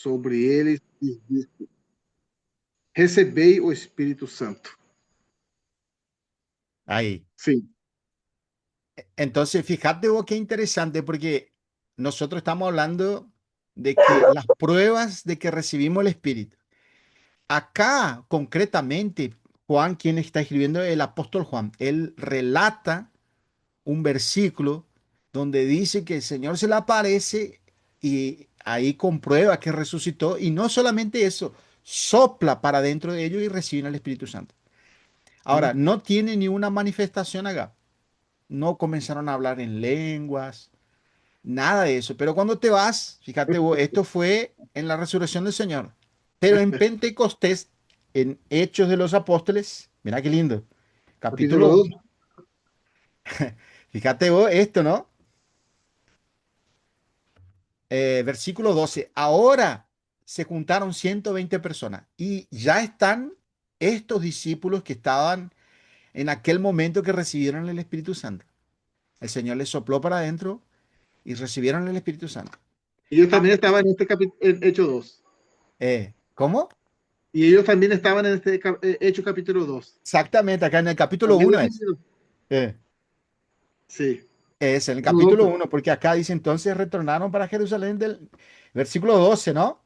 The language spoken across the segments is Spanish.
sobre eles e disse: Recebei o Espírito Santo. Ahí. Sim. Entonces, fíjate vos qué interesante, porque nosotros estamos hablando de que las pruebas de que recibimos el Espíritu. Acá, concretamente, Juan, quien está escribiendo, el apóstol Juan, él relata un versículo donde dice que el Señor se le aparece y ahí comprueba que resucitó, y no solamente eso, sopla para dentro de ellos y reciben el Espíritu Santo. Ahora, no tiene ni una manifestación acá. No comenzaron a hablar en lenguas, nada de eso. Pero cuando te vas, fíjate vos, esto fue en la resurrección del Señor. Pero en Pentecostés, en Hechos de los Apóstoles, mira qué lindo. Capítulo Capítulo, 2. fíjate vos esto, ¿no? Versículo 12. Ahora se juntaron 120 personas y ya están estos discípulos que estaban en aquel momento que recibieron el Espíritu Santo. El Señor les sopló para adentro y recibieron el Espíritu Santo. Y ellos Ah, también estaban en este capítulo, en Hecho 2. ¿Cómo? Y ellos también estaban en este Hecho capítulo 2. Exactamente, acá en el capítulo También uno los es. judíos. Eh, Sí. es en el Qué capítulo louco. uno, porque acá dice entonces retornaron para Jerusalén del versículo 12, ¿no?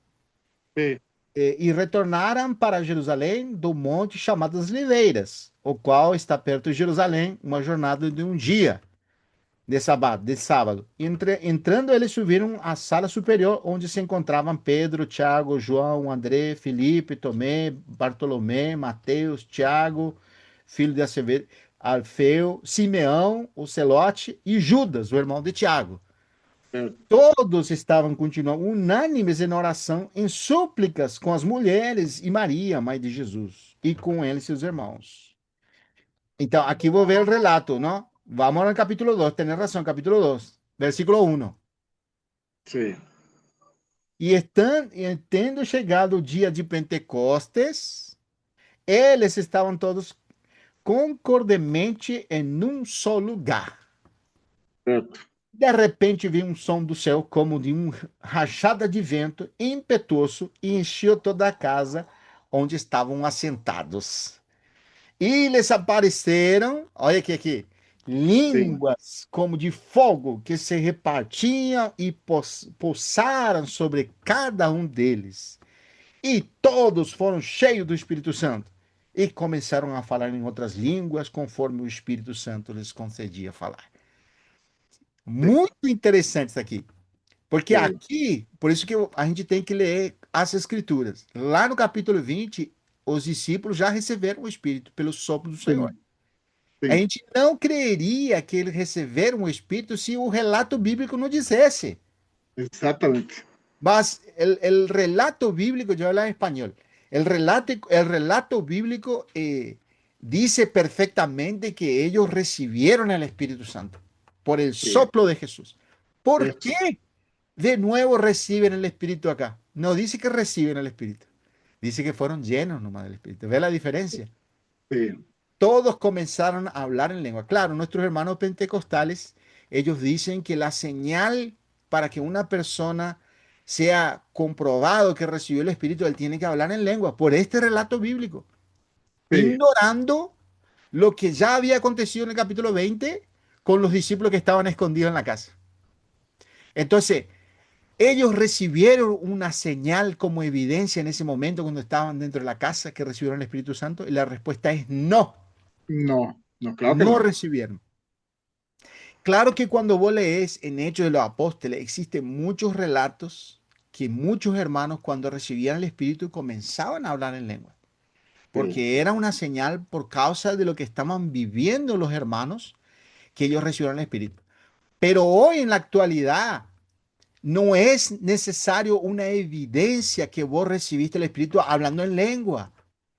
Sí. E retornaram para Jerusalém do monte chamado das Oliveiras, o qual está perto de Jerusalém, uma jornada de um dia de sábado. Entrando, eles subiram à sala superior, onde se encontravam Pedro, Tiago, João, André, Filipe, Tomé, Bartolomé, Mateus, Tiago, filho de Alfeu, Simeão, o Celote e Judas, o irmão de Tiago. Certo. Todos estavam continuando unânimes em oração, em súplicas com as mulheres e Maria, mãe de Jesus, e com eles seus irmãos. Então, aqui vou ver o relato, não? Vamos ao capítulo 2. Tem razão, capítulo 2, versículo 1. Sí. E tendo chegado o dia de Pentecostes, eles estavam todos concordemente em um só lugar. Certo. De repente veio um som do céu como de uma rajada de vento impetuoso e encheu toda a casa onde estavam assentados. E lhes apareceram, olha aqui, Sí. línguas como de fogo que se repartiam e pousaram sobre cada um deles. E todos foram cheios do Espírito Santo e começaram a falar em outras línguas conforme o Espírito Santo lhes concedia falar. Sí. Muito interessante isso aqui. Porque Sí. aqui, por isso que a gente tem que ler as Escrituras. Lá no capítulo 20, os discípulos já receberam o Espírito pelo sopro do Senhor. Sí. A Sí. gente não creeria que eles receberam o Espírito se o relato bíblico não dissesse. Exactamente. Mas el relato bíblico, yo hablo en español, el relato bíblico dice perfectamente que ellos recibieron el Espíritu Santo por el Sí. soplo de Jesús. ¿Por Eso. qué de nuevo reciben el Espíritu acá? No dice que reciben el Espíritu, dice que fueron llenos nomás del Espíritu. ¿Ve la diferencia? Sí. Todos comenzaron a hablar en lengua. Claro, nuestros hermanos pentecostales, ellos dicen que la señal para que una persona sea comprobado que recibió el Espíritu, él tiene que hablar en lengua, por este relato bíblico, Sí. ignorando lo que ya había acontecido en el capítulo 20 con los discípulos que estaban escondidos en la casa. Entonces, ellos recibieron una señal como evidencia en ese momento cuando estaban dentro de la casa que recibieron el Espíritu Santo y la respuesta es no, No. No, claro que no no. recibieron. Claro que cuando vos lees en Hechos de los Apóstoles, existen muchos relatos que muchos hermanos cuando recibían el Espíritu comenzaban a hablar en lengua, Sí. porque era una señal por causa de lo que estaban viviendo los hermanos que ellos recibieron el Espíritu. Pero hoy en la actualidad no es necesario una evidencia que vos recibiste el Espíritu hablando en lengua.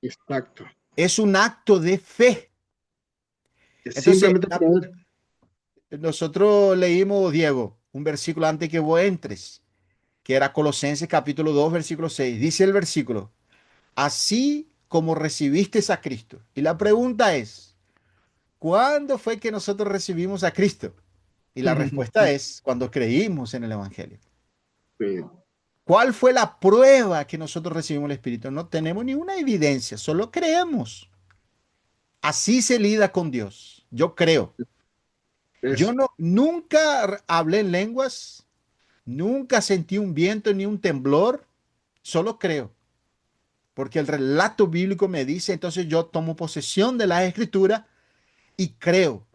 Exacto. Es un acto de fe. Es Entonces, simplemente creer. nosotros leímos, Diego, un versículo antes que vos entres, que era Colosenses capítulo 2 versículo 6. Dice el versículo, así como recibiste a Cristo. Y la pregunta es, ¿cuándo fue que nosotros recibimos a Cristo? Y la respuesta es cuando creímos en el Evangelio. Sí. ¿Cuál fue la prueba que nosotros recibimos el Espíritu? No tenemos ninguna evidencia, solo creemos. Así se lida con Dios. Yo creo. Yo Eso. no, nunca hablé en lenguas, nunca sentí un viento ni un temblor, solo creo. Porque el relato bíblico me dice, entonces yo tomo posesión de la escritura y creo.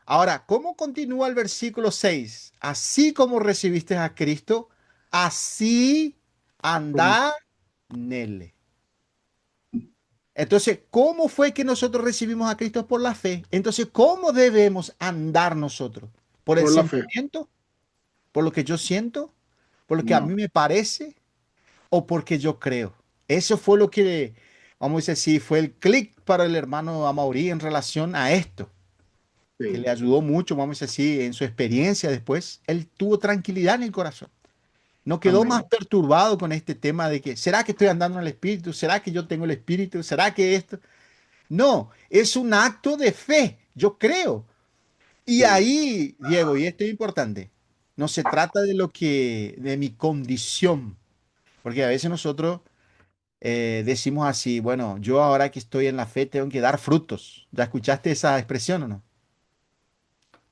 Ahora, ¿cómo continúa el versículo 6? Así como recibiste a Cristo, así Como anda en él. Entonces, ¿cómo fue que nosotros recibimos a Cristo por la fe? Entonces, ¿cómo debemos andar nosotros? ¿Por el por la fe. sentimiento? ¿Por lo que yo siento? ¿Por lo que a No. mí me parece? ¿O porque yo creo? Eso fue lo que, vamos a decir así, fue el clic para el hermano Amaury en relación a esto, que Sí. le ayudó mucho, vamos a decir así, en su experiencia después. Él tuvo tranquilidad en el corazón. No quedó más Amén. perturbado con este tema de que, ¿será que estoy andando en el Espíritu? ¿Será que yo tengo el Espíritu? ¿Será que esto? No, es un acto de fe, yo creo. Y Sí. ahí, Diego, y esto es importante, no se trata de lo que, de mi condición, porque a veces nosotros decimos así, bueno, yo ahora que estoy en la fe tengo que dar frutos. ¿Ya escuchaste esa expresión o no?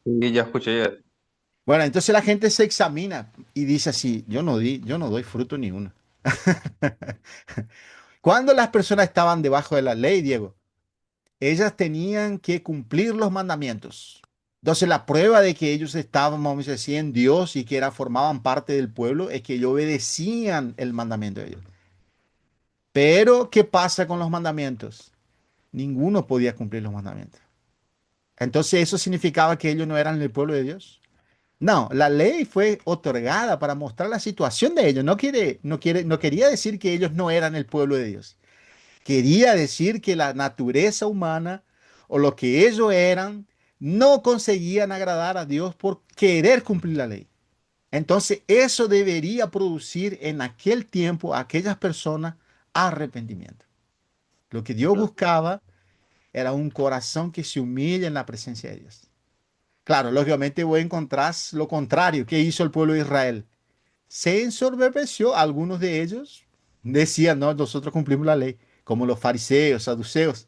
Sí, ya escuché. Bueno, entonces la gente se examina y dice así, yo no doy fruto ni uno. Cuando las personas estaban debajo de la ley, Diego, ellas tenían que cumplir los mandamientos. Entonces, la prueba de que ellos estaban, vamos a decir, en Dios y que formaban parte del pueblo es que ellos obedecían el mandamiento de Dios. Pero, ¿qué pasa con los mandamientos? Ninguno podía cumplir los mandamientos. Entonces, ¿eso significaba que ellos no eran el pueblo de Dios? No, la ley fue otorgada para mostrar la situación de ellos. No quería decir que ellos no eran el pueblo de Dios. Quería decir que la naturaleza humana o lo que ellos eran no conseguían agradar a Dios por querer cumplir la ley. Entonces eso debería producir en aquel tiempo a aquellas personas arrepentimiento. Lo que Dios buscaba era un corazón que se humilla en la presencia de Dios. Claro, lógicamente voy a encontrar lo contrario que hizo el pueblo de Israel. Se ensoberbeció, algunos de ellos decían, no, nosotros cumplimos la ley, como los fariseos, saduceos,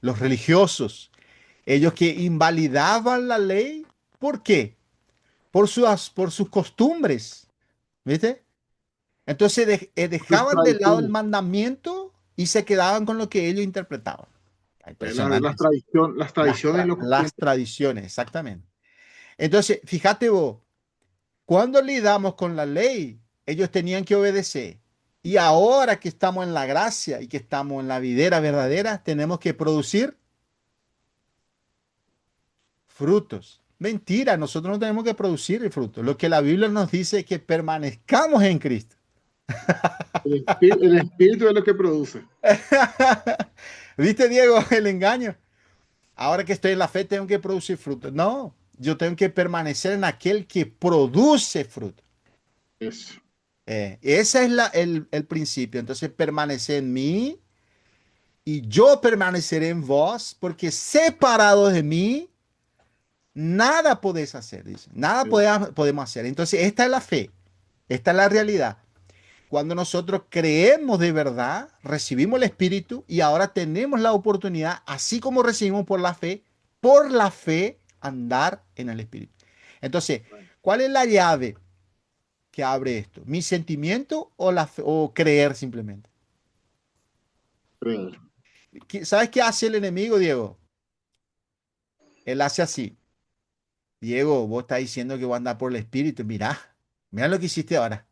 los religiosos, ellos que invalidaban la ley, ¿por qué? Por sus costumbres, ¿viste? Entonces Sus dejaban de lado el tradiciones. mandamiento y se quedaban con lo que ellos interpretaban. Impresionante eso. Las tradiciones y los Las costumbres. tradiciones, exactamente. Entonces, fíjate vos, cuando lidamos con la ley, ellos tenían que obedecer. Y ahora que estamos en la gracia y que estamos en la videra verdadera, tenemos que producir frutos. Mentira, nosotros no tenemos que producir el fruto. Lo que la Biblia nos dice es que permanezcamos en Cristo. El espíritu es lo que produce. ¿Viste, Diego, el engaño? Ahora que estoy en la fe, tengo que producir fruto. No, yo tengo que permanecer en aquel que produce fruto. Eso. Ese es el principio. Entonces, permanece en mí y yo permaneceré en vos, porque separados de mí, nada podéis hacer, dice. Nada Eso. podemos hacer. Entonces, esta es la fe, esta es la realidad. Cuando nosotros creemos de verdad, recibimos el Espíritu y ahora tenemos la oportunidad, así como recibimos por la fe, andar en el Espíritu. Entonces, ¿cuál es la llave que abre esto? ¿Mi sentimiento o, o creer simplemente? Creer. ¿Sabes qué hace el enemigo, Diego? Él hace así. Diego, vos estás diciendo que voy a andar por el Espíritu. Mira lo que hiciste ahora.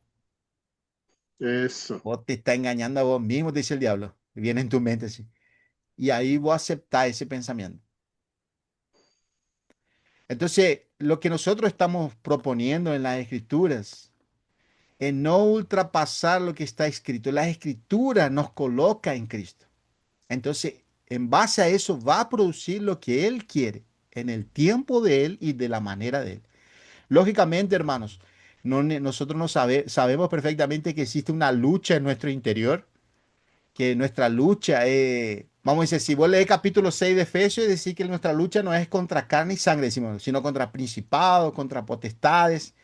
Eso. Vos te estás engañando a vos mismo, te dice el diablo. Viene en tu mente así. Y ahí vos aceptás ese pensamiento. Entonces, lo que nosotros estamos proponiendo en las escrituras es no ultrapasar lo que está escrito. La escritura nos coloca en Cristo. Entonces, en base a eso va a producir lo que Él quiere, en el tiempo de Él y de la manera de Él. Lógicamente, hermanos, nosotros no sabemos perfectamente que existe una lucha en nuestro interior, que nuestra lucha es, vamos a decir, si vos lees capítulo 6 de Efesios, es decir que nuestra lucha no es contra carne y sangre, decimos, sino contra principados, contra potestades.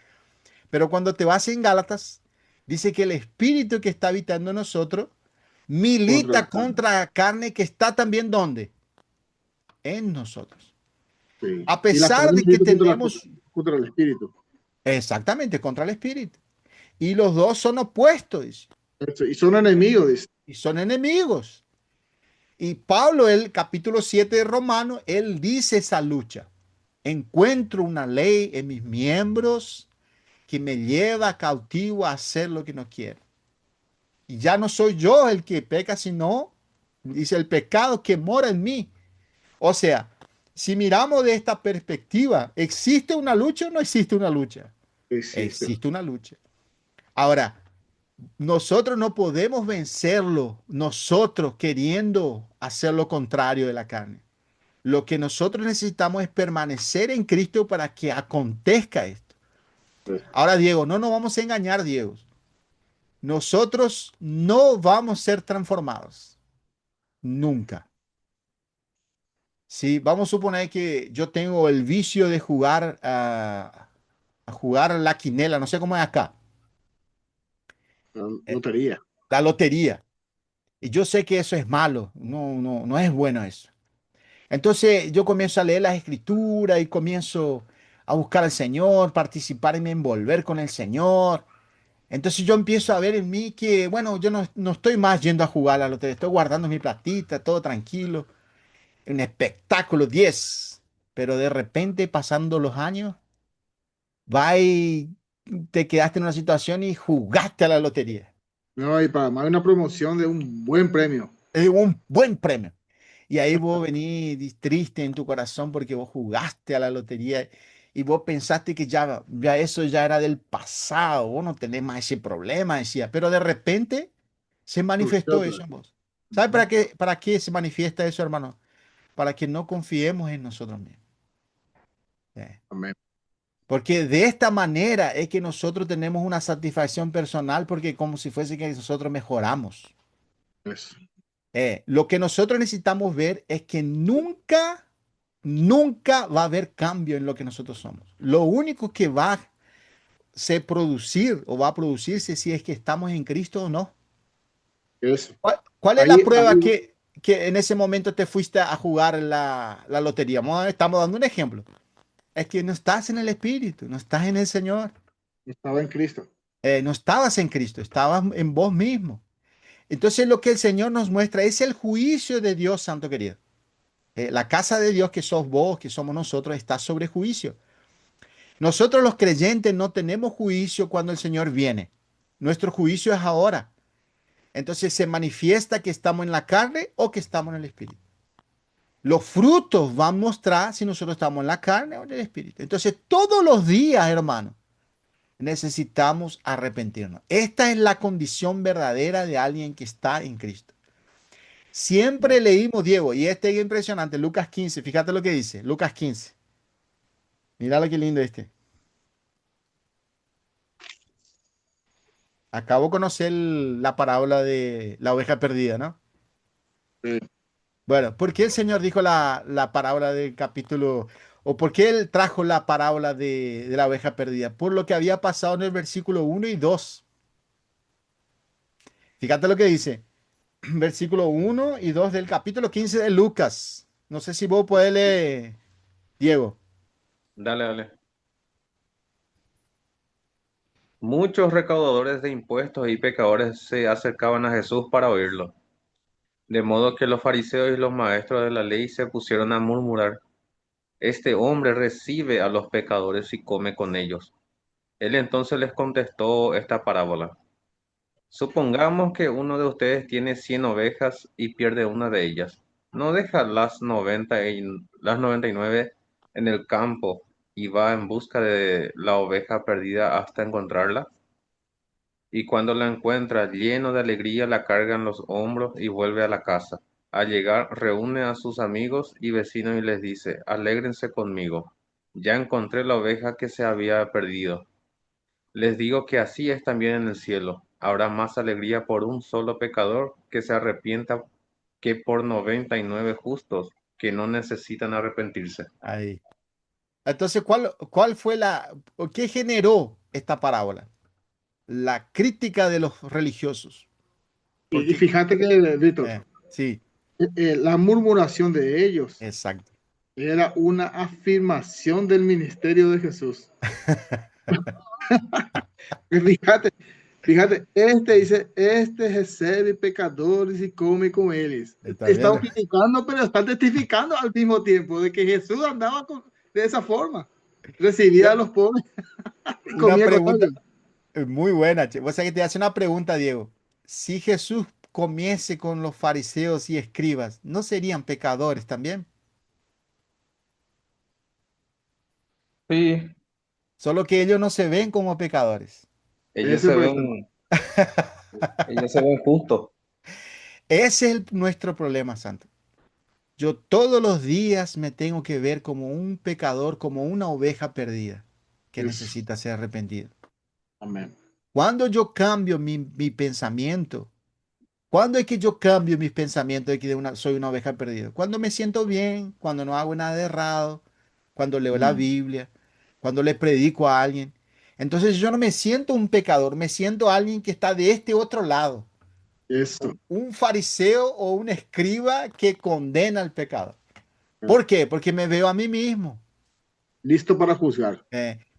Pero cuando te vas en Gálatas, Dice que el espíritu que está habitando en nosotros Contra la milita carne. contra la carne que está también ¿dónde? En nosotros. Sí. A Y la pesar carne de que milita tenemos contra el espíritu. exactamente contra el espíritu. Y los dos son opuestos, dice, Eso, y son enemigos, dice. y son enemigos. Y Pablo, el capítulo 7 de Romanos, él dice esa lucha. Encuentro una ley en mis miembros que me lleva cautivo a hacer lo que no quiero. Y ya no soy yo el que peca, sino, dice, el pecado que mora en mí. O sea, si miramos de esta perspectiva, ¿existe una lucha o no existe una lucha? Existe. Existe una lucha. Ahora, nosotros no podemos vencerlo, nosotros queriendo hacer lo contrario de la carne. Lo que nosotros necesitamos es permanecer en Cristo para que acontezca esto. Pues, Ahora, Diego, no nos vamos a engañar, Diego. Nosotros no vamos a ser transformados. Nunca. Si vamos a suponer que yo tengo el vicio de jugar a jugar la quinela, no sé cómo es acá, la eh, lotería. la lotería. Y yo sé que eso es malo, no es bueno eso. Entonces yo comienzo a leer las escrituras y comienzo a buscar al Señor, participar y me envolver con el Señor. Entonces yo empiezo a ver en mí que, bueno, yo no estoy más yendo a jugar a la lotería, estoy guardando mi platita, todo tranquilo, un espectáculo 10. Pero de repente, pasando los años, va y te quedaste en una situación y jugaste a la lotería. No, y para más hay una promoción de un buen premio. Es un buen premio. Y ahí vos venís triste en tu corazón porque vos jugaste a la lotería y vos pensaste que ya eso ya era del pasado, vos no tenés más ese problema, decía. Pero de repente se Surgió manifestó otra eso vez. en vos. ¿Sabes Ujú. para qué se manifiesta eso, hermano? Para que no confiemos en nosotros mismos. Eh, Amén. Porque de esta manera es que nosotros tenemos una satisfacción personal porque como si fuese que nosotros mejoramos. Eso. Lo que nosotros necesitamos ver es que nunca va a haber cambio en lo que nosotros somos. Lo único que va a se producir o va a producirse si es que estamos en Cristo o no. Eso. ¿Cuál es la Ahí, prueba ahí que en ese momento te fuiste a jugar la lotería? Estamos dando un ejemplo. Es que no estás en el Espíritu, no estás en el Señor. estaba en Cristo. No estabas en Cristo, estabas en vos mismo. Entonces lo que el Señor nos muestra es el juicio de Dios, santo querido. La casa de Dios que sos vos, que somos nosotros, está sobre juicio. Nosotros los creyentes no tenemos juicio cuando el Señor viene. Nuestro juicio es ahora. Entonces se manifiesta que estamos en la carne o que estamos en el Espíritu. Los frutos van a mostrar si nosotros estamos en la carne o en el Espíritu. Entonces todos los días, hermano, necesitamos arrepentirnos. Esta es la condición verdadera de alguien que está en Cristo. Siempre leímos, Diego, y este es impresionante, Lucas 15, fíjate lo que dice, Lucas 15. Mira lo que lindo este. Acabo de conocer la parábola de la oveja perdida, ¿no? Sí. Bueno, ¿por qué el Señor dijo la parábola del capítulo, o por qué Él trajo la parábola de la oveja perdida? Por lo que había pasado en el versículo 1 y 2. Fíjate lo que dice, versículo 1 y 2 del capítulo 15 de Lucas. No sé si vos podés leer, Diego. Dale, dale. Muchos recaudadores de impuestos y pecadores se acercaban a Jesús para oírlo. De modo que los fariseos y los maestros de la ley se pusieron a murmurar, este hombre recibe a los pecadores y come con ellos. Él entonces les contestó esta parábola. Supongamos que uno de ustedes tiene 100 ovejas y pierde una de ellas. ¿No deja las 99 en el campo y va en busca de la oveja perdida hasta encontrarla? Y cuando la encuentra, lleno de alegría, la carga en los hombros y vuelve a la casa. Al llegar, reúne a sus amigos y vecinos y les dice, alégrense conmigo. Ya encontré la oveja que se había perdido. Les digo que así es también en el cielo. Habrá más alegría por un solo pecador que se arrepienta que por 99 justos que no necesitan arrepentirse. Ahí. Entonces, ¿cuál fue o qué generó esta parábola? la crítica de los religiosos. Y Porque, fíjate que, Víctor, sí, la murmuración de ellos exacto. era una afirmación del ministerio de Jesús. Fíjate, fíjate, este dice, este recibe pecadores y come con ellos. ¿Está Están viendo? criticando, pero están testificando al mismo tiempo de que Jesús andaba de esa forma. Recibía a Yo- los pobres y una comía con pregunta ellos. muy buena, che. Vos sabés que te hace una pregunta, Diego. Si Jesús comiese con los fariseos y escribas, ¿no serían pecadores también? Sí, Solo que ellos no se ven como pecadores. ellos Ese se fue el tema. ven, ellos se ven justos. Ese es nuestro problema, Santo. Yo todos los días me tengo que ver como un pecador, como una oveja perdida que Eso. necesita ser arrepentido. Amén. Cuando yo cambio mi pensamiento, ¿cuándo es que yo cambio mis pensamientos de que soy una oveja perdida? Cuando me siento bien, cuando no hago nada de errado, cuando leo la Mm. Biblia, cuando le predico a alguien. Entonces yo no me siento un pecador, me siento alguien que está de este otro lado, Eso. un fariseo o un escriba que condena al pecado. ¿Por qué? Porque me veo a mí mismo. Listo para juzgar.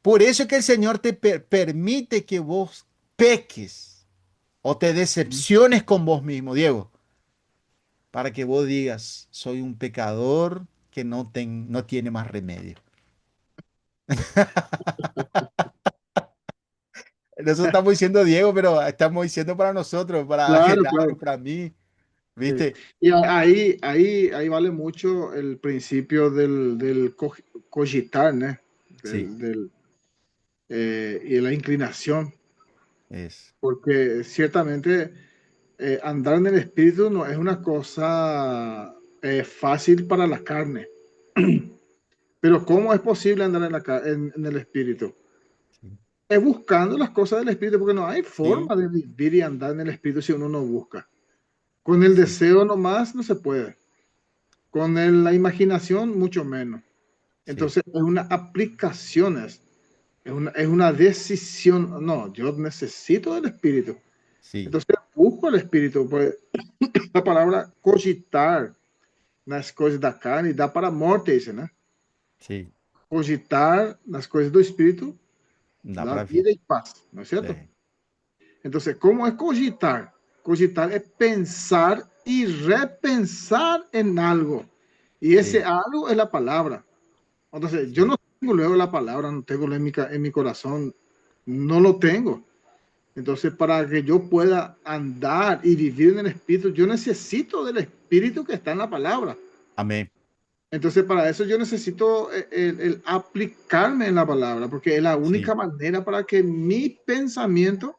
Por eso es que el Señor te permite que vos peques o te decepciones con vos mismo, Diego, para que vos digas, soy un pecador que no tiene más remedio. Eso estamos diciendo Diego, pero estamos diciendo para nosotros, para Claro, Genaro, claro. para mí, Sí. ¿viste? Y ahí vale mucho el principio del cogitar, ¿no? Sí, Y la inclinación, es. porque ciertamente andar en el espíritu no es una cosa fácil para la carne. Pero ¿cómo es posible andar en el espíritu? Sí, Es buscando las cosas del espíritu, porque no hay sí, forma de vivir y andar en el espíritu si uno no busca. Con el sí, deseo nomás no se puede. Con la imaginación mucho menos. sí, Entonces es una aplicación, es una decisión. No, yo necesito del espíritu. sí, Entonces busco el espíritu. Pues, la palabra cogitar nas coisas da carne dá para a morte, dice, né? sí. Cogitar nas coisas do espírito Da dá para vida. vida e paz, ¿no es cierto? Sí, Entonces, ¿cómo es cogitar? Cogitar es pensar y repensar en algo. Y ese sí, algo es la palabra. Entonces, yo sí, no tengo luego la palabra, no tengo en mi corazón, no lo tengo. Entonces, para que yo pueda andar y vivir en el Espíritu, yo necesito del Espíritu que está en la palabra. amén. Entonces, para eso yo necesito el aplicarme en la palabra, porque es la única Sí, manera para que mi pensamiento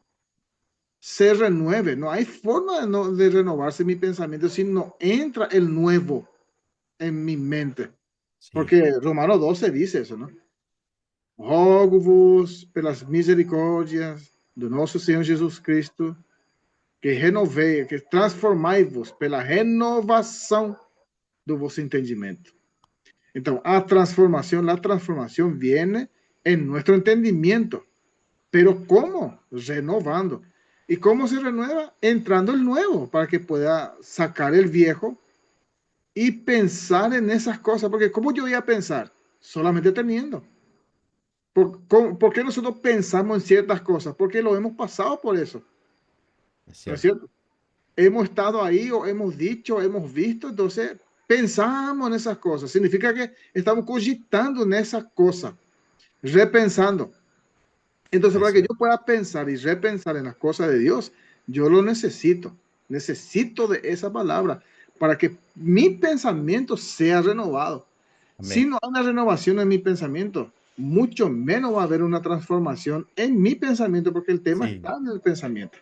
se renueve. No hay forma de renovarse mi pensamiento si no entra el nuevo en mi mente. sí, Porque Romano 12 dice eso, ¿no? Rogo-vos pelas misericórdias do nosso Senhor Jesus Cristo, que renovei, que transformai-vos pela renovação do vosso entendimento. Então, la transformación viene en nuestro entendimiento. Pero ¿cómo? Renovando. ¿Y cómo se renueva? Entrando el nuevo para que pueda sacar el viejo y pensar en esas cosas. Porque ¿cómo yo voy a pensar? Solamente teniendo. ¿Por qué nosotros pensamos en ciertas cosas? Porque lo hemos pasado por eso, es ¿no es cierto. cierto? Hemos estado ahí o hemos dicho, hemos visto, entonces pensamos en esas cosas. Significa que estamos cogitando en esas cosas, repensando. Entonces, Es para que yo cierto. pueda pensar y repensar en las cosas de Dios, yo lo necesito. Necesito de esa palabra para que mi pensamiento sea renovado. Si Amén. no hay una renovación en mi pensamiento, mucho menos va a haber una transformación en mi pensamiento, porque el tema Sí, está en el pensamiento.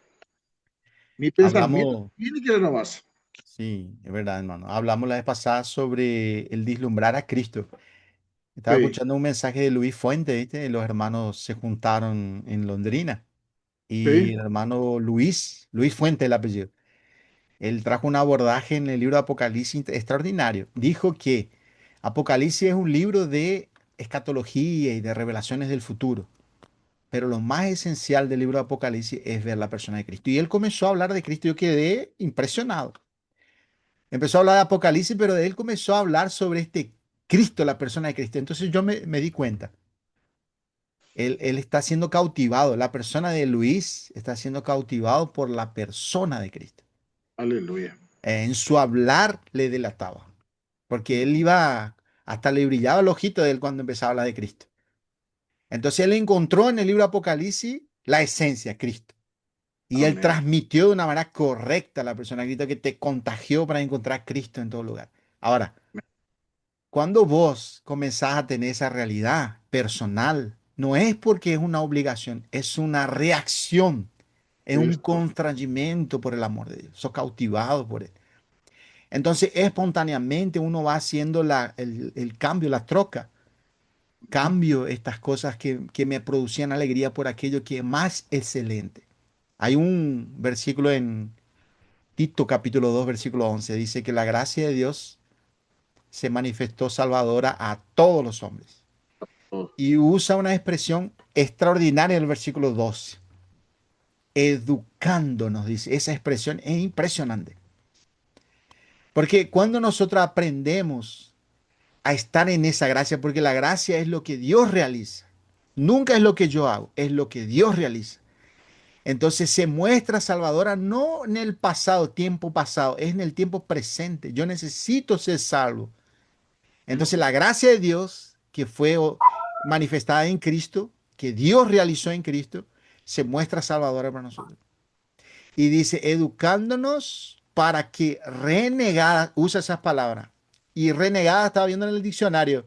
Mi pensamiento hablamos, tiene que renovarse. sí, es verdad, hermano. Hablamos la vez pasada sobre el vislumbrar a Cristo. Estaba Sí, escuchando un mensaje de Luis Fuente, ¿viste? Los hermanos se juntaron en Londrina y sí, el hermano Luis Fuente, el apellido, él trajo un abordaje en el libro de Apocalipsis extraordinario. Dijo que Apocalipsis es un libro de escatología y de revelaciones del futuro. pero lo más esencial del libro de Apocalipsis es ver la persona de Cristo. Y él comenzó a hablar de Cristo, yo quedé impresionado. Empezó a hablar de Apocalipsis, pero de él comenzó a hablar sobre este Cristo, la persona de Cristo. Entonces yo me di cuenta. Él está siendo cautivado, la persona de Luis está siendo cautivado por la persona de Cristo. Aleluya. En su hablar le delataba, porque él iba, hasta le brillaba el ojito de él cuando empezaba a hablar de Cristo. Entonces él encontró en el libro Apocalipsis la esencia, Cristo. Y él Amén. transmitió de una manera correcta a la persona de Cristo que te contagió para encontrar a Cristo en todo lugar. Ahora, cuando vos comenzás a tener esa realidad personal, no es porque es una obligación, es una reacción, es un Esto. constreñimiento por el amor de Dios, sos cautivado por él. Entonces, espontáneamente uno va haciendo el cambio, la troca. Cambio estas cosas que me producían alegría por aquello que es más excelente. Hay un versículo en Tito capítulo 2 versículo 11 dice que la gracia de Dios se manifestó salvadora a todos los hombres. Oh, Y usa una expresión extraordinaria en el versículo 12. Educándonos, dice. Esa expresión es impresionante. Porque cuando nosotros aprendemos a estar en esa gracia, porque la gracia es lo que Dios realiza. Nunca es lo que yo hago, es lo que Dios realiza. Entonces se muestra salvadora no en el pasado, tiempo pasado, es en el tiempo presente. Yo necesito ser salvo. Entonces la gracia de Dios que fue manifestada en Cristo, que Dios realizó en Cristo, se muestra salvadora para nosotros. Y dice, educándonos para que renegada, usa esas palabras. Y renegada, estaba viendo en el diccionario,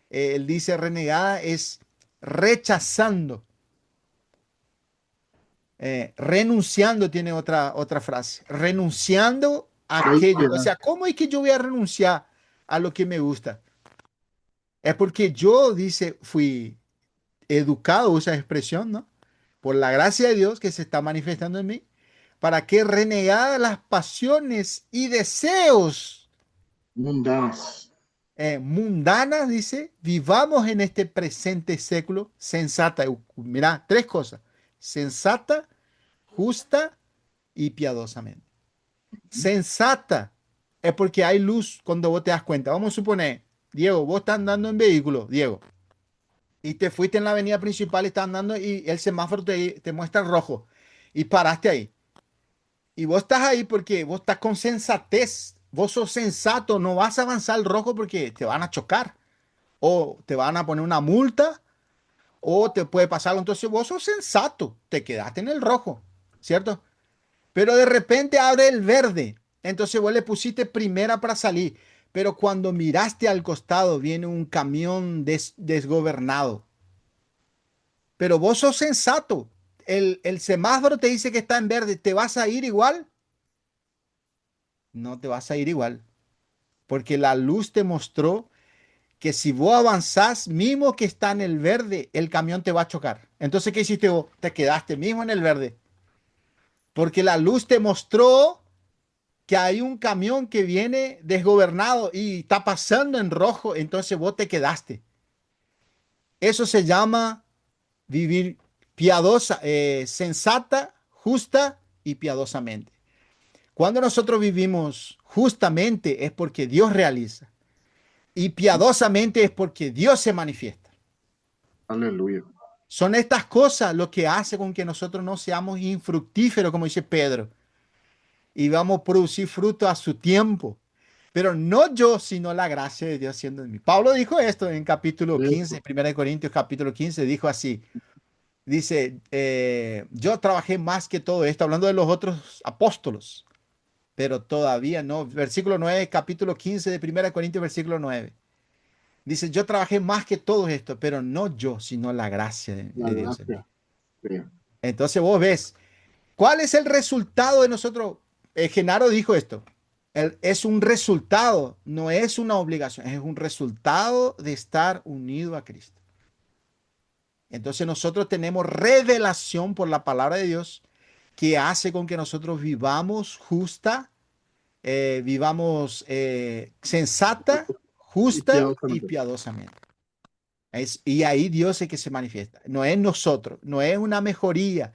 él dice renegada es rechazando. Renunciando tiene otra frase. Renunciando a ahí aquello. O queda. sea, ¿cómo es que yo voy a renunciar a lo que me gusta? Es porque yo, dice, fui educado, usa expresión, ¿no? Por la gracia de Dios que se está manifestando en mí, para que renegada las pasiones y deseos Mundanas. mundanas, dice, vivamos en este presente século sensata. Mira, tres cosas. Sensata, justa y piadosamente. Sensata es porque hay luz cuando vos te das cuenta. Vamos a suponer, Diego, vos estás andando en vehículo, Diego, y te fuiste en la avenida principal, estás andando y el semáforo te muestra rojo y paraste ahí. Y vos estás ahí porque vos estás con sensatez, vos sos sensato, no vas a avanzar al rojo porque te van a chocar o te van a poner una multa o te puede pasar algo. Entonces vos sos sensato, te quedaste en el rojo, ¿cierto? Pero de repente abre el verde. Entonces vos le pusiste primera para salir. Pero cuando miraste al costado viene un camión desgobernado. Pero vos sos sensato. El semáforo te dice que está en verde. ¿Te vas a ir igual? No te vas a ir igual. Porque la luz te mostró que si vos avanzás, mismo que está en el verde, el camión te va a chocar. Entonces, ¿qué hiciste vos? Te quedaste mismo en el verde. Porque la luz te mostró que hay un camión que viene desgobernado y está pasando en rojo, entonces vos te quedaste. Eso se llama vivir piadosa, sensata, justa y piadosamente. Cuando nosotros vivimos justamente es porque Dios realiza y piadosamente es porque Dios se manifiesta. Aleluya. Son estas cosas lo que hace con que nosotros no seamos infructíferos, como dice Pedro, y vamos a producir fruto a su tiempo. Pero no yo, sino la gracia de Dios siendo en mí. Pablo dijo esto en capítulo 15, 1 Corintios capítulo 15, dijo así, dice, yo trabajé más que todo esto, hablando de los otros apóstolos, pero todavía no. Versículo 9, capítulo 15 de 1 Corintios, versículo 9. Dice, yo trabajé más que todo esto, pero no yo, sino la gracia La de Dios en mí. gracia. Sí. Entonces vos ves, ¿cuál es el resultado de nosotros? Genaro dijo esto. Es un resultado, no es una obligación, es un resultado de estar unido a Cristo. Entonces nosotros tenemos revelación por la palabra de Dios que hace con que nosotros vivamos justa, vivamos sensata, Y justa y piadosamente. piadosamente. Y ahí Dios es que se manifiesta. No es nosotros, no es una mejoría,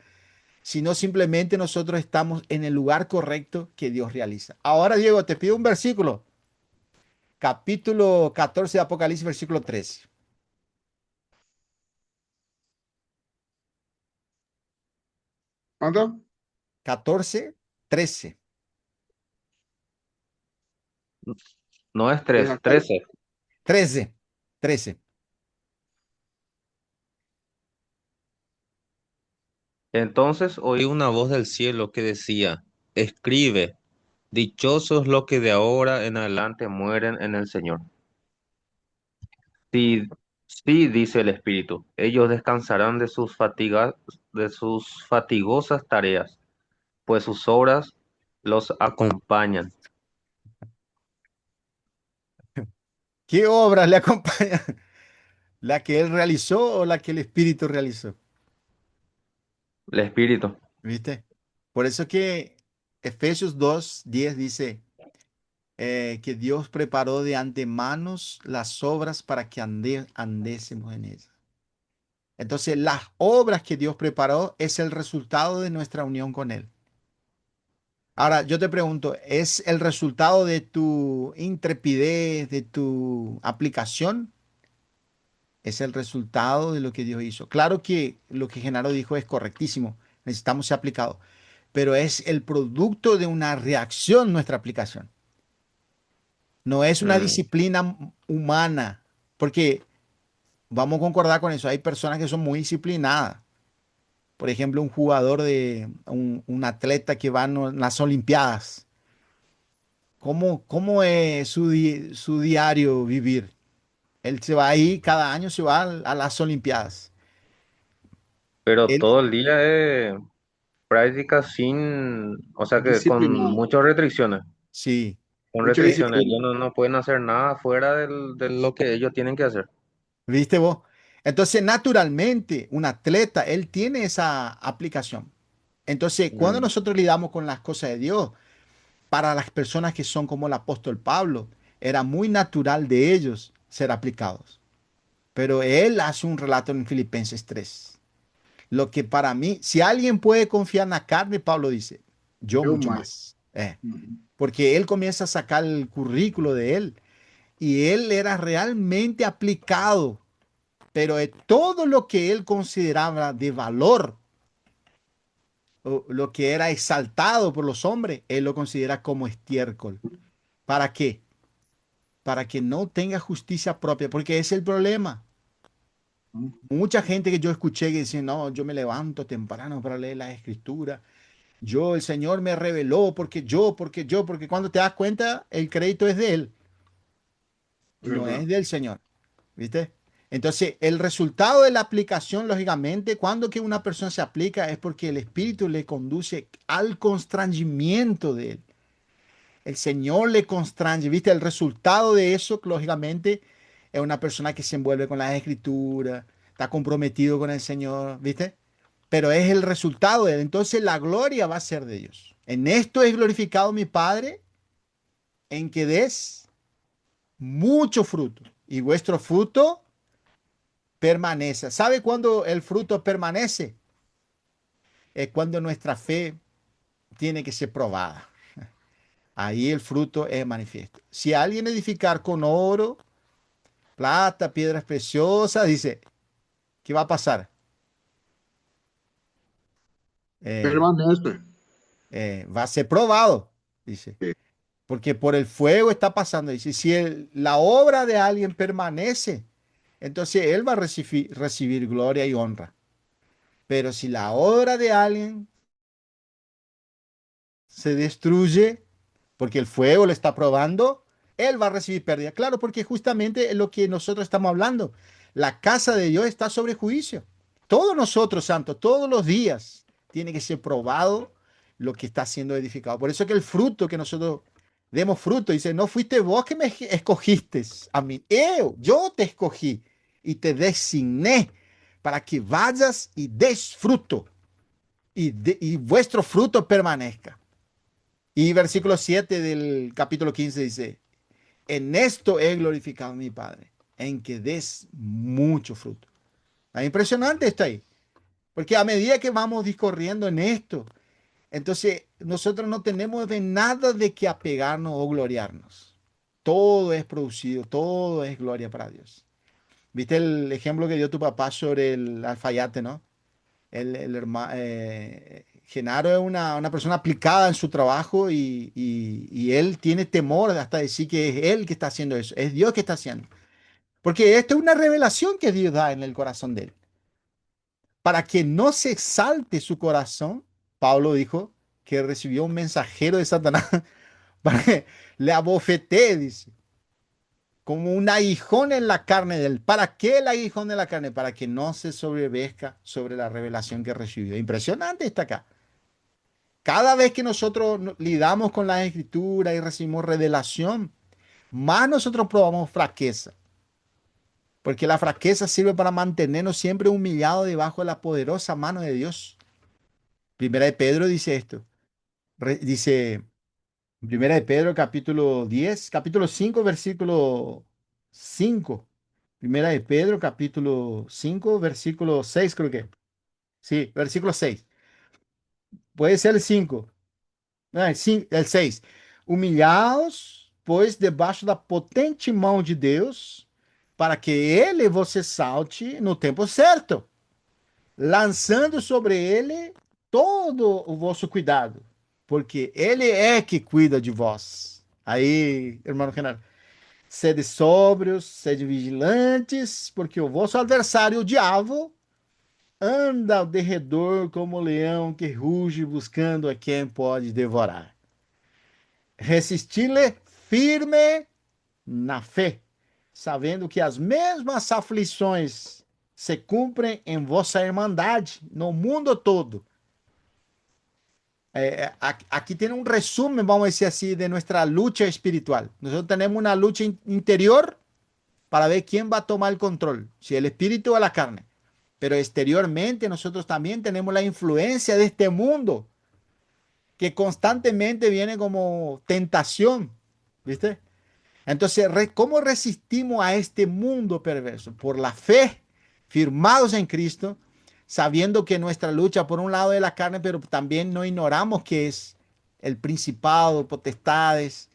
sino simplemente nosotros estamos en el lugar correcto que Dios realiza. Ahora, Diego, te pido un versículo. Capítulo 14 de Apocalipsis, versículo 13. ¿Cuánto? 14, 13. No es De 3, acá. 13. 13. 13. Entonces oí una voz del cielo que decía, escribe, dichosos los que de ahora en adelante mueren en el Señor. Sí, sí, dice el Espíritu, ellos descansarán de sus de sus fatigosas tareas, pues sus obras los acompañan. ¿Qué obras le acompañan? ¿La que él realizó o la que el Espíritu realizó? El Espíritu. ¿Viste? Por eso que Efesios 2:10 dice que Dios preparó de antemano las obras para que andésemos en ellas. Entonces, las obras que Dios preparó es el resultado de nuestra unión con Él. Ahora, yo te pregunto, ¿es el resultado de tu intrepidez, de tu aplicación? Es el resultado de lo que Dios hizo. Claro que lo que Genaro dijo es correctísimo, necesitamos ser aplicados, pero es el producto de una reacción nuestra aplicación. No es una Mm, disciplina humana, porque vamos a concordar con eso, hay personas que son muy disciplinadas. Por ejemplo, un jugador un atleta que va en las Olimpiadas. ¿Cómo es su diario vivir? Él se va ahí, cada año se va a las Olimpiadas. pero Él, todo el día es práctica sin, o sea que con Disciplinado. muchas restricciones. sí. Con Mucha Eh, restricciones, disciplina. ellos no pueden hacer nada fuera de lo que ellos tienen que hacer. ¿Viste vos? Entonces, naturalmente, un atleta, él tiene esa aplicación. Entonces, cuando Mm. nosotros lidamos con las cosas de Dios, para las personas que son como el apóstol Pablo, era muy natural de ellos ser aplicados. Pero él hace un relato en Filipenses 3. Lo que para mí, si alguien puede confiar en la carne, Pablo dice, yo Yo mucho más. más. Ujú. Porque él comienza a sacar el currículo de él y él era realmente aplicado, pero todo lo que él consideraba de valor, o lo que era exaltado por los hombres, él lo considera como estiércol. ¿Para qué? Para que no tenga justicia propia, porque ese es el problema. Mucha gente que yo escuché que dice, no, yo me levanto temprano para leer la escritura. Yo, el Señor me reveló porque cuando te das cuenta, el crédito es de Él, no ¿Verdad? es del Señor, ¿viste? Entonces, el resultado de la aplicación, lógicamente, cuando que una persona se aplica es porque el Espíritu le conduce al constrangimiento de Él. El Señor le constrange, ¿viste? El resultado de eso, lógicamente, es una persona que se envuelve con las escrituras, está comprometido con el Señor, ¿viste? Pero es el resultado de él. Entonces la gloria va a ser de Dios. En esto es glorificado mi Padre, en que des mucho fruto y vuestro fruto permanece. ¿Sabe cuándo el fruto permanece? Es cuando nuestra fe tiene que ser probada. Ahí el fruto es manifiesto. Si alguien edificar con oro, plata, piedras preciosas, dice, ¿qué va a pasar? Eh, Permanece. va a ser probado, dice. Sí. Porque por el fuego está pasando. Dice, si la obra de alguien permanece, entonces él va a recibir gloria y honra. Pero si la obra de alguien se destruye, porque el fuego lo está probando, él va a recibir pérdida. Claro, porque justamente es lo que nosotros estamos hablando. La casa de Dios está sobre juicio. Todos nosotros, santos, todos los días tiene que ser probado lo que está siendo edificado. Por eso que el fruto que nosotros demos fruto, dice, no fuiste vos que me escogiste a mí, yo te escogí y te designé para que vayas y des fruto y vuestro fruto permanezca. Y versículo 7 del capítulo 15 dice, en esto he glorificado a mi Padre. en que des mucho fruto. Es impresionante esto ahí, porque a medida que vamos discurriendo en esto, entonces nosotros no tenemos de nada de que apegarnos o gloriarnos. Todo es producido, todo es gloria para Dios. ¿Viste el ejemplo que dio tu papá sobre el alfayate, no? Genaro es una persona aplicada en su trabajo y él tiene temor hasta decir que es él que está haciendo eso, es Dios que está haciendo. Porque esto es una revelación que Dios da en el corazón de él. Para que no se exalte su corazón, Pablo dijo que recibió un mensajero de Satanás para que le abofetee, dice, como un aguijón en la carne de él. ¿Para qué el aguijón en la carne? Para que no se sobrevezca sobre la revelación que recibió. Impresionante está acá. Cada vez que nosotros lidamos con la escritura y recibimos revelación, más nosotros probamos fraqueza. Porque la fraqueza sirve para mantenernos siempre humillados debajo de la poderosa mano de Dios. Primera de Pedro dice esto. Dice, Primera de Pedro, capítulo 10, capítulo 5, versículo 5. Primera de Pedro, capítulo 5, versículo 6, creo que. Sí, versículo 6. Puede ser el 5. Ah, el 6. Humillaos, pois, debaixo da potente mão de Deus, para que ele vos exalte no tempo certo, lançando sobre ele todo o vosso cuidado, porque ele é que cuida de vós. Aí, irmão Renato, sede sóbrios, sede vigilantes, porque o vosso adversário, o diabo, anda ao derredor como um leão que ruge buscando a quem pode devorar. Resistir-lhe firme na fé, sabendo que as mesmas aflições se cumprem em vossa irmandade no mundo todo. Aquí tiene un resumen, vamos a decir así, de nuestra lucha espiritual. Nosotros tenemos una lucha interior para ver quién va a tomar el control, si el espíritu o la carne. Pero exteriormente nosotros también tenemos la influencia de este mundo que constantemente viene como tentación, ¿viste? Entonces, ¿cómo resistimos a este mundo perverso? Por la fe, firmados en Cristo, sabiendo que nuestra lucha por un lado de la carne, pero también no ignoramos que es el principado, potestades,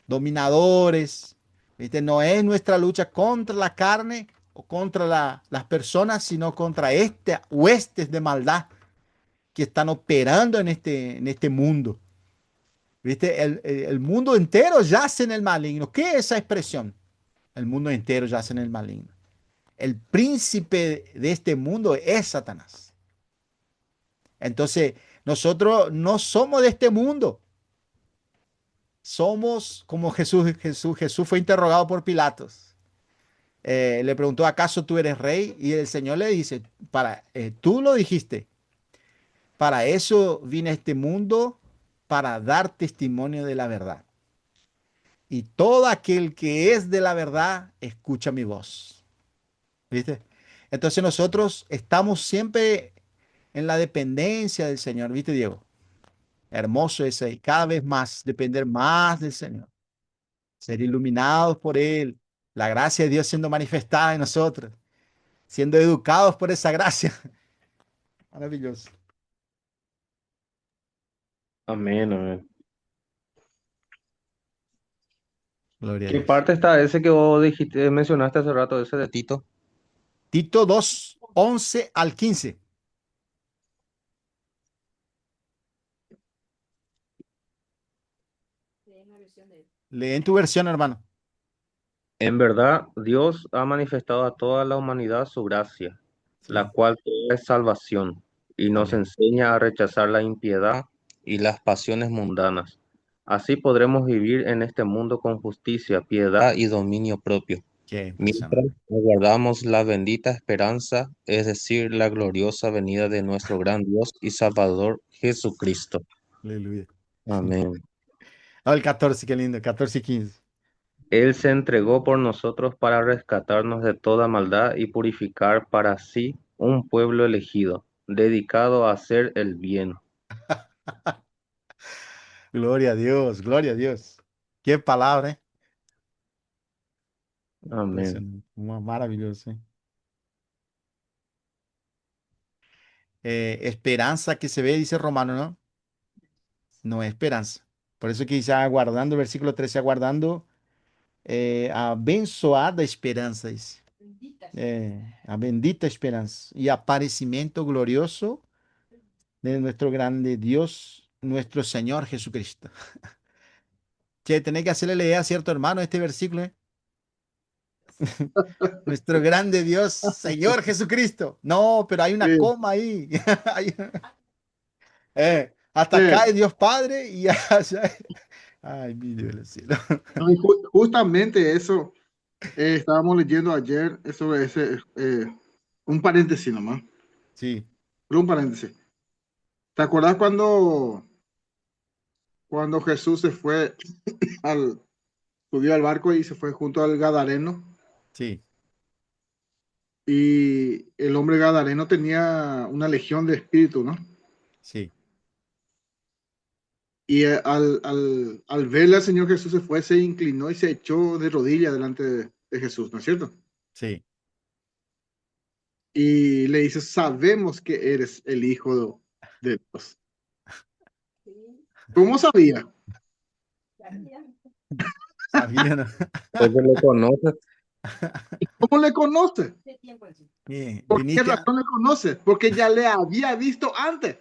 dominadores. ¿Viste? No es nuestra lucha contra la carne o contra las personas, sino contra este huestes de maldad que están operando en este mundo. ¿Viste? El mundo entero yace en el maligno. ¿Qué es esa expresión? El mundo entero yace en el maligno. El príncipe de este mundo es Satanás. Entonces, nosotros no somos de este mundo. Somos como Jesús fue interrogado por Pilatos. Le preguntó, ¿acaso tú eres rey? Y el Señor le dice, tú lo dijiste. Para eso vine a este mundo, para dar testimonio de la verdad. Y todo aquel que es de la verdad, escucha mi voz. ¿Viste? Entonces nosotros estamos siempre en la dependencia del Señor. ¿Viste, Diego? Hermoso es ahí. Cada vez más, depender más del Señor. Ser iluminados por Él. La gracia de Dios siendo manifestada en nosotros. Siendo educados por esa gracia. Maravilloso. Amén, amén. Gloria a ¿Qué Dios. parte está ese que vos dijiste, mencionaste hace rato, ese de Tito? Tito 2, 11 al 15. Lee en tu versión, hermano. En verdad, Dios ha manifestado a toda la humanidad su gracia, la Sí. cual es salvación, y nos Amén. enseña a rechazar la impiedad y las pasiones mundanas. Así podremos vivir en este mundo con justicia, piedad y dominio propio, Qué mientras impresionante. aguardamos la bendita esperanza, es decir, la gloriosa venida de nuestro gran Dios y Salvador Jesucristo. Aleluya. Amén. Oh, el 14, qué lindo. 14 y 15. Él se entregó por nosotros para rescatarnos de toda maldad y purificar para sí un pueblo elegido, dedicado a hacer el bien. Gloria a Dios, gloria a Dios. Qué palabra, ¿eh? Amén. Impresionante. Maravilloso. Esperanza que se ve, dice Romano, ¿no? No es esperanza. Por eso que dice aguardando, versículo 13, aguardando abençoada esperanza, dice. A bendita esperanza y aparecimiento glorioso de nuestro grande Dios, nuestro Señor Jesucristo. Che, tenés que hacerle leer a cierto hermano este versículo, ¿eh? Nuestro grande Dios, Señor Jesucristo. No, pero hay una Sí, coma ahí. Hasta acá sí. es Dios Padre y allá. Ay, mi Dios del cielo. No, y justamente eso estábamos leyendo ayer, eso ese, un paréntesis nomás, Sí, solo un paréntesis. ¿Te acuerdas cuando Jesús se fue al, subió al barco y se fue junto al Gadareno? sí, Y el hombre Gadareno tenía una legión de espíritus, ¿no? sí, Y al verle al Señor Jesús se fue, se inclinó y se echó de rodillas delante de Jesús, ¿no es cierto? sí. Y le dice, sabemos que eres el Hijo de Dios. ¿Cómo sabía? Sabía, ¿no? Porque lo conoces, ¿Cómo le conoce? ¿Por qué Viniste a... razón le conoce? Porque ya le había visto antes.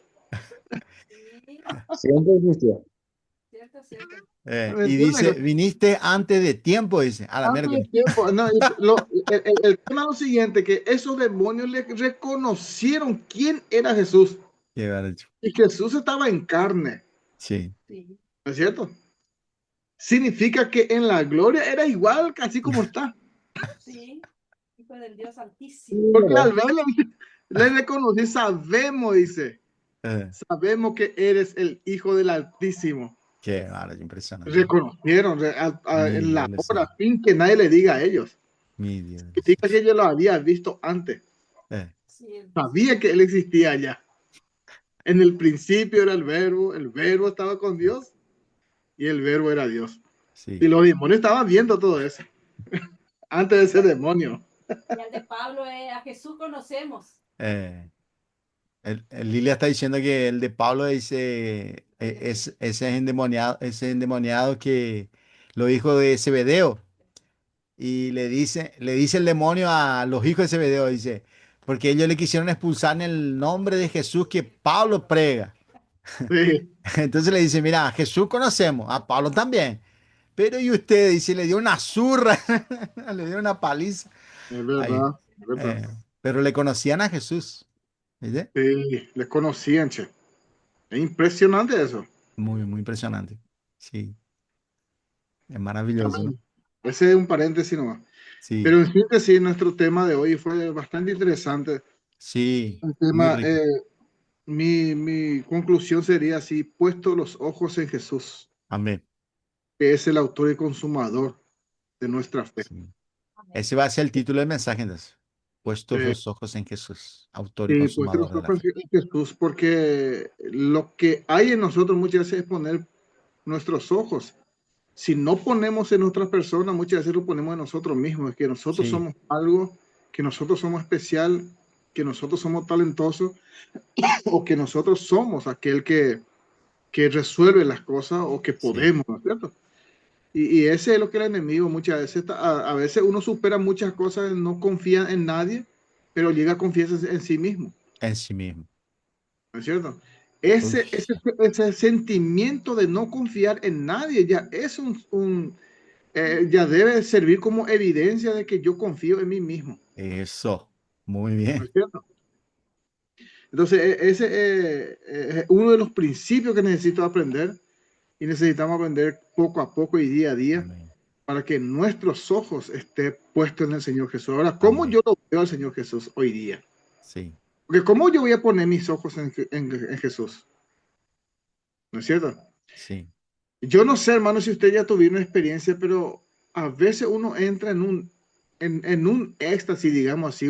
siempre existió. ¿Me y dice, entiendes? viniste antes de tiempo, dice, a la Antes de miércoles. tiempo. No, el tema es lo siguiente, que esos demonios le reconocieron quién era Jesús. Qué barato. Y Jesús estaba en carne, Sí, ¿no es cierto? Significa que en la gloria era igual, casi como está. Sí, hijo del Dios Sí, Altísimo. Porque ¿verdad? al verle, le reconocí, sabemos, dice, eh, sabemos que eres el Hijo del Altísimo. qué barato, impresionante. Reconocieron Mi en la Dios del hora, cielo. sin que nadie le diga a ellos. Mi Dios del Significa que cielo. ellos lo había visto antes. Eh, Sí, Sabía que él existía allá. En el principio era el verbo estaba con Dios y el verbo era Dios. Y sí. los demonios estaban viendo todo eso antes de ser demonio. y al de Pablo es, a Jesús conocemos. Eh, el Lilia está diciendo que el de Pablo dice, ese endemoniado que lo hijo de Zebedeo. Y le dice el demonio a los hijos de Zebedeo, dice, porque ellos le quisieron expulsar en el nombre de Jesús que Pablo prega. Sí, Entonces le dice, mira, a Jesús conocemos, a Pablo también. Pero y usted, dice, le dio una zurra, le dio una paliza. es Ahí. verdad, es verdad. Pero le conocían a Jesús. ¿Viste? Sí, les conocían, che. Es impresionante eso. Muy, muy impresionante. Sí, es maravilloso, ¿no? Amén. Ese es un paréntesis nomás. Sí, Pero en síntesis, nuestro tema de hoy fue bastante interesante. sí, El muy tema, rico. mi conclusión sería así, puesto los ojos en Jesús, Amén. que es el autor y consumador de nuestra fe. Sí. Amén. Ese va a ser el título del mensaje, entonces. Puestos Eh, los ojos en Jesús, autor y y puesto los consumador de la ojos fe. en Jesús, porque lo que hay en nosotros muchas veces es poner nuestros ojos. Si no ponemos en otras personas, muchas veces lo ponemos en nosotros mismos, que nosotros Sí, somos algo, que nosotros somos especial, que nosotros somos talentosos, o que nosotros somos aquel que resuelve las cosas o que sí, podemos, ¿no es cierto? Y ese es lo que el enemigo muchas veces, a veces uno supera muchas cosas, no confía en nadie, pero llega a confiar en sí mismo, en sí mismo. ¿no es cierto? Uy, Ese sentimiento de no confiar en nadie ya es ya debe servir como evidencia de que yo confío en mí mismo, eso. Muy ¿no bien. es cierto? Entonces, ese es uno de los principios que necesito aprender y necesitamos aprender poco a poco y día a día Amén. para que nuestros ojos estén puestos en el Señor Jesús. Ahora, ¿cómo Amén. yo lo veo al Señor Jesús hoy día? Sí, Porque ¿cómo yo voy a poner mis ojos en Jesús? ¿No es cierto? sí, Yo no sé, hermano, si usted ya tuvieron una experiencia, pero a veces uno entra en un éxtasis, digamos así,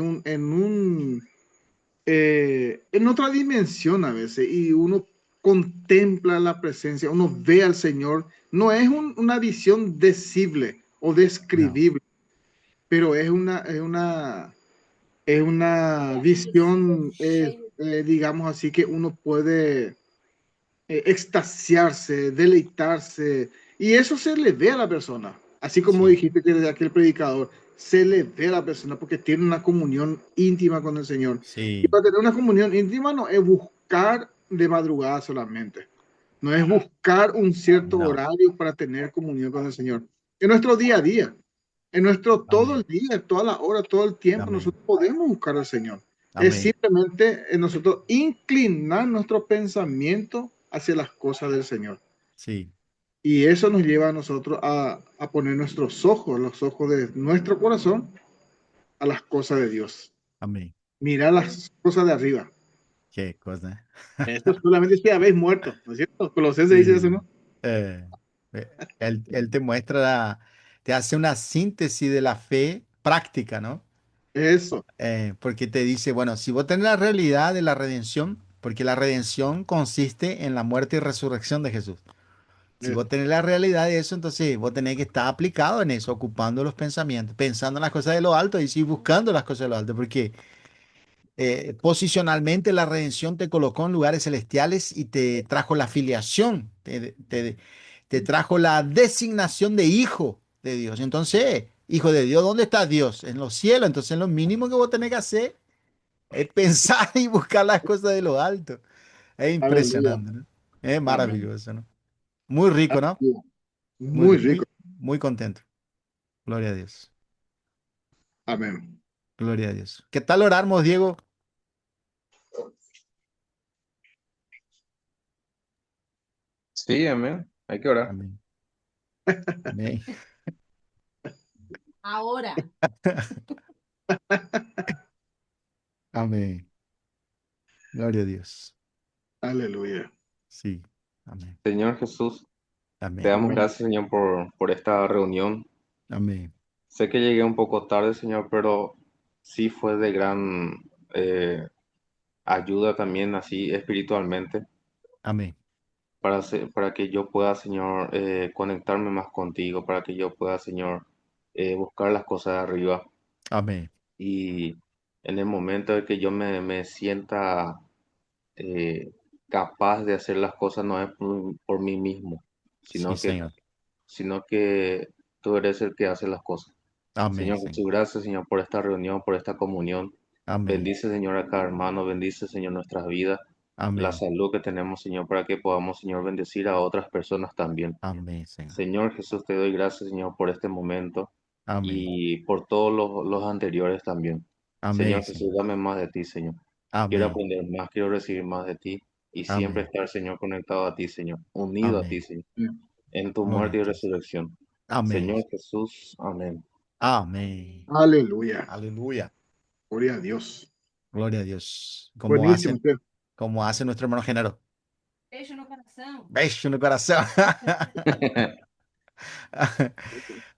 en otra dimensión a veces, y uno contempla la presencia, uno ve al Señor. No es una visión decible o no, describible, pero es una visión, digamos así, que uno puede extasiarse, deleitarse, y eso se le ve a la persona, así como Sí, dijiste que desde aquel predicador, se le ve a la persona porque tiene una comunión íntima con el Señor. Y sí, para tener una comunión íntima no es buscar de madrugada solamente, no es buscar un cierto no. horario para tener comunión con el Señor. En nuestro día a día, en nuestro todo el Amén, día, toda la hora, todo el tiempo, amén, nosotros podemos buscar al Señor. Es amén. simplemente nosotros inclinar nuestro pensamiento hacia las cosas del Señor. Sí, Y eso nos lleva a nosotros a poner nuestros ojos, los ojos de nuestro corazón, a las cosas de Dios. amén. Mirar las cosas de arriba. Qué cosa. Esto solamente si habéis muerto, ¿no es cierto? Colosenses dice eso, Sí. ¿no? Eh, él te muestra, te hace una síntesis de la fe práctica, ¿no? Eso, Porque te dice, bueno, si vos tenés la realidad de la redención, porque la redención consiste en la muerte y resurrección de Jesús. Si vos eso. tenés la realidad de eso, entonces vos tenés que estar aplicado en eso, ocupando los pensamientos, pensando en las cosas de lo alto y sí buscando las cosas de lo alto, porque posicionalmente la redención te colocó en lugares celestiales y te trajo la filiación, te trajo la designación de hijo de Dios. Entonces, hijo de Dios, ¿dónde está Dios? En los cielos. Entonces, lo mínimo que vos tenés que hacer es pensar y buscar las cosas de lo alto. Es Aleluya. impresionante, ¿no? Es Amén. maravilloso, ¿no? Muy rico, ¿no? Aleluya. Muy, Muy rico. muy, muy contento. Gloria a Dios. Amén. Gloria a Dios. ¿Qué tal oramos, Diego? Sí, amén. Hay que orar. Amén. Amén. Ahora. Amén. Gloria a Dios. Aleluya. Sí. Amén. Señor Jesús, te Amén. damos Amén. gracias, Señor, por esta reunión. Amén. Sé que llegué un poco tarde, Señor, pero sí fue de gran eh, ayuda también, así espiritualmente, Amén. para que yo pueda, Señor, conectarme más contigo, para que yo pueda, Señor, buscar las cosas de arriba. Amén. Y en el momento de que yo me sienta eh, capaz de hacer las cosas, no es por mí mismo, Sí, sino que, Señor. sino que tú eres el que hace las cosas. Amén, Señor Señor. Jesús, gracias, Señor, por esta reunión, por esta comunión. Amén. Bendice, Señor, a cada hermano, bendice, Señor, nuestras vidas, la Amén. salud que tenemos, Señor, para que podamos, Señor, bendecir a otras personas también. Amén, Señor. Señor Jesús, te doy gracias, Señor, por este momento Amén. y por todos los anteriores también. Amén, Señor Jesús, Señor. dame más de ti, Señor. Quiero Amén. aprender más, quiero recibir más de ti y siempre Amén. estar, Señor, conectado a ti, Señor, unido a ti, Amén. Señor, en tu Gloria a muerte y Dios. resurrección. Amén. Señor Jesús, amén. Amén. Aleluya. Aleluya. Gloria a Dios. Gloria a Dios. Buenísimo. Como hace nuestro hermano Genaro. Beijo no coração. Beso en el corazón.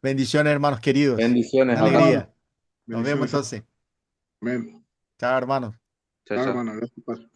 Bendiciones, hermanos queridos. Bendiciones, Una abrazo. Hermano, alegría. Nos vemos bendiciones. entonces. Amén. Chao, hermanos. Chao, Chao, chao. hermano. Gracias, Padre.